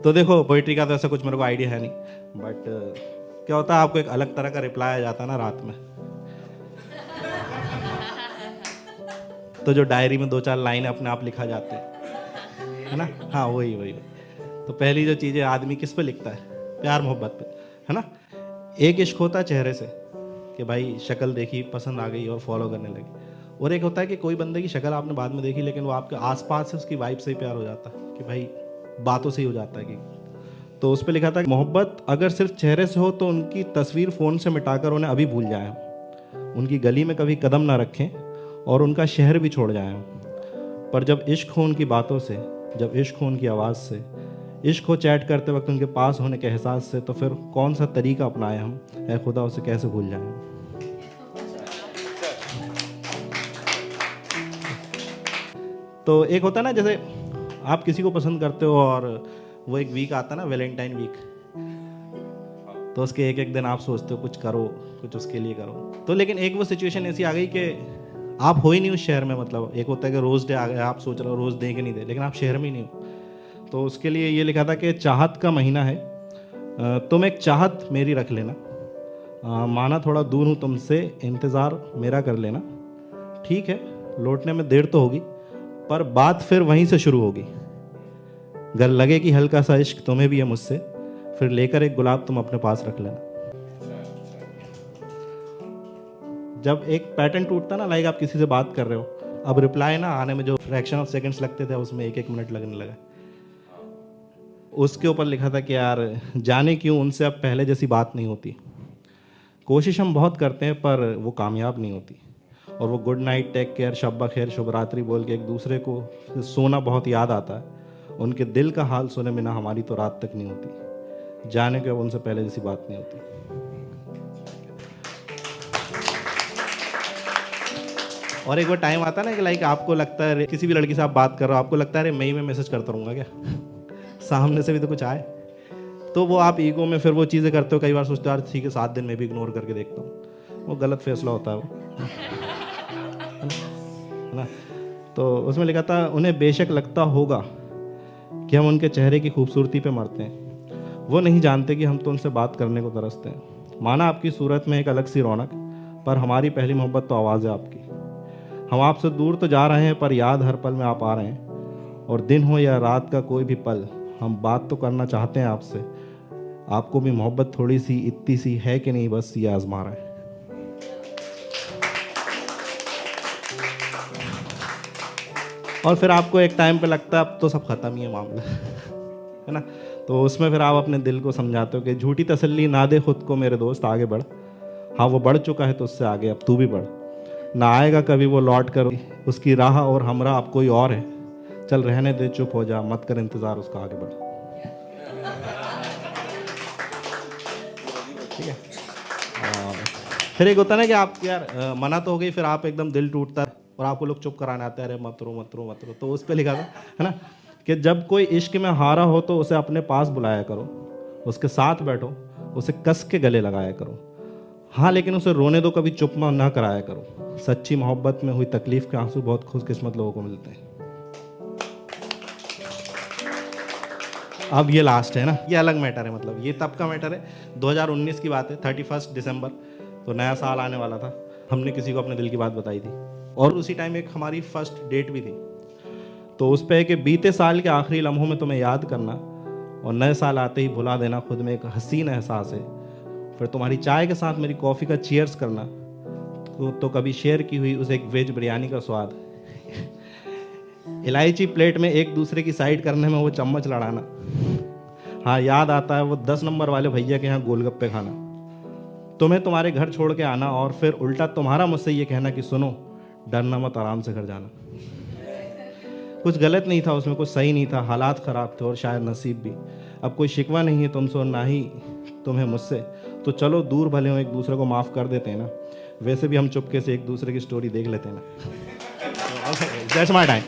तो देखो पोइट्री का तो ऐसा कुछ मेरे को आइडिया है नहीं, बट क्या होता है आपको एक अलग तरह का रिप्लाई आ जाता है ना रात में। तो जो डायरी में 2-4 लाइन अपने आप लिखा जाते हैं, है ना। हाँ वही वही वही। तो पहली जो चीज़ें आदमी किस पे लिखता है, प्यार मोहब्बत पे, है ना। एक इश्क होता है चेहरे से कि भाई शक्ल देखी पसंद आ गई और फॉलो करने लगे, और एक होता है कि कोई बंदे की शक्ल आपने बाद में देखी लेकिन वो आपके आसपास से उसकी वाइब से ही प्यार हो जाता है कि भाई बातों से ही हो जाता है कि। तो उस पर लिखा था कि मोहब्बत अगर सिर्फ चेहरे से हो तो उनकी तस्वीर फ़ोन से मिटाकर उन्हें अभी भूल जाएं, उनकी गली में कभी कदम ना रखें और उनका शहर भी छोड़ जाएं। पर जब इश्क हो उनकी बातों से, जब इश्क हो उनकी आवाज़ से, इश्क हो चैट करते वक्त उनके पास होने के एहसास से, तो फिर कौन सा तरीका अपनाएं हम, ऐ खुदा उसे कैसे भूल जाएं। तो एक होता है ना जैसे आप किसी को पसंद करते हो और वो एक वीक आता है ना वैलेंटाइन वीक, तो उसके एक एक दिन आप सोचते हो कुछ करो, कुछ उसके लिए करो। तो लेकिन एक वो सिचुएशन ऐसी आ गई कि आप हो ही नहीं उस शहर में, मतलब एक होता है कि रोज़ डे आ गया, आप सोच रहे हो रोज़ दे के नहीं दे, लेकिन आप शहर में ही नहीं हो। तो उसके लिए ये लिखा था कि चाहत का महीना है, तुम एक चाहत मेरी रख लेना, माना थोड़ा दूर हूँ तुमसे, इंतज़ार मेरा कर लेना, ठीक है लौटने में देर तो होगी पर बात फिर वहीं से शुरू होगी, अगर लगे कि हल्का सा इश्क तुम्हें भी है मुझसे, फिर लेकर एक गुलाब तुम अपने पास रख लेना। जब एक पैटर्न टूटता ना, लाइक आप किसी से बात कर रहे हो, अब रिप्लाई ना आने में जो फ्रैक्शन ऑफ सेकंड्स लगते थे उसमें 1-1 मिनट लगने लगा। उसके ऊपर लिखा था कि यार जाने क्यों उनसे अब पहले जैसी बात नहीं होती, कोशिश हम बहुत करते हैं पर वो कामयाब नहीं होती, और वो गुड नाइट, टेक केयर, शब्बा खैर, शुभ रात्रि बोल के एक दूसरे को सोना बहुत याद आता है, उनके दिल का हाल सुने बिना हमारी तो रात तक नहीं होती, जाने के अब उनसे पहले जैसी बात नहीं होती। और एक वो टाइम आता है ना कि लाइक आपको लगता है किसी भी लड़की से आप बात कर रहे हो, आपको लगता है अरे मैं ही में मैसेज करता रहूँगा क्या, सामने से भी तो कुछ आए, तो वो आप ईगो में फिर वो चीज़ें करते हो, कई बार सोचते हो यार ठीक है 7 दिन में भी इग्नोर करके देखता हूँ, वो गलत फैसला होता है वो, है ना। तो उसमें लिखा था उन्हें बेशक लगता होगा कि हम उनके चेहरे की खूबसूरती पे मरते हैं, वो नहीं जानते कि हम तो उनसे बात करने को तरसते हैं, माना आपकी सूरत में एक अलग सी रौनक, पर हमारी पहली मोहब्बत तो आवाज़ है आपकी, हम आपसे दूर तो जा रहे हैं पर याद हर पल में आप आ रहे हैं, और दिन हो या रात का कोई भी पल हम बात तो करना चाहते हैं आपसे, आपको भी मोहब्बत थोड़ी सी इतनी सी है कि नहीं, बस ये आजमा रहा है। और फिर आपको एक टाइम पे लगता है अब तो सब खत्म ही है मामला, है ना। तो उसमें फिर आप अपने दिल को समझाते हो कि झूठी तसल्ली ना दे खुद को मेरे दोस्त, आगे बढ़, हाँ वो बढ़ चुका है तो उससे आगे अब तू भी बढ़, ना आएगा कभी वो लौट कर उसकी राह, और हमरा अब कोई और है, चल रहने दे चुप हो जा, मत कर इंतज़ार उसका, आगे बढ़। ठीक है। और फिर एक होता है ना कि आप यार मना तो हो गई, फिर आप एकदम दिल टूटता है और आपको लोग चुप कराने आते हैं, अरे मत रो मत रो मत रो, तो उस पर लिखा था, है ना, कि जब कोई इश्क में हारा हो तो उसे अपने पास बुलाया करो, उसके साथ बैठो, उसे कस के गले लगाया करो, हाँ लेकिन उसे रोने दो, कभी चुप ना कराया करो, सच्ची मोहब्बत में हुई तकलीफ के आंसू बहुत खुशकिस्मत लोगों को मिलते हैं। अब ये लास्ट है ना, ये अलग मैटर है, मतलब ये तब का मैटर है, 2019 की बात है, 31 दिसंबर, तो नया साल आने वाला था, हमने किसी को अपने दिल की बात बताई थी, और उसी टाइम एक हमारी फर्स्ट डेट भी थी। तो उस पर है कि बीते साल के आखिरी लम्हों में तुम्हें याद करना, और नए साल आते ही भुला देना खुद में एक हसीन एहसास है, फिर तुम्हारी चाय के साथ मेरी कॉफ़ी का चीयर्स करना, तो कभी शेयर की हुई उस एक वेज बिरयानी का स्वाद, इलायची प्लेट में एक दूसरे की साइड करने में वो चम्मच लड़ाना, हाँ याद आता है वो 10 नंबर वाले भैया के यहाँ गोलगप्पे खाना, तुम्हें तुम्हारे घर छोड़ के आना, और फिर उल्टा तुम्हारा मुझसे ये कहना कि सुनो डरना मत, आराम से घर जाना। कुछ गलत नहीं था उसमें, कुछ सही नहीं था, हालात ख़राब थे और शायद नसीब भी, अब कोई शिकवा नहीं है तुमसे और ना ही तुम्हें मुझसे, तो चलो दूर भले हो एक दूसरे को माफ़ कर देते हैं ना, वैसे भी हम चुपके से एक दूसरे की स्टोरी देख लेते हैं ना। That's my time.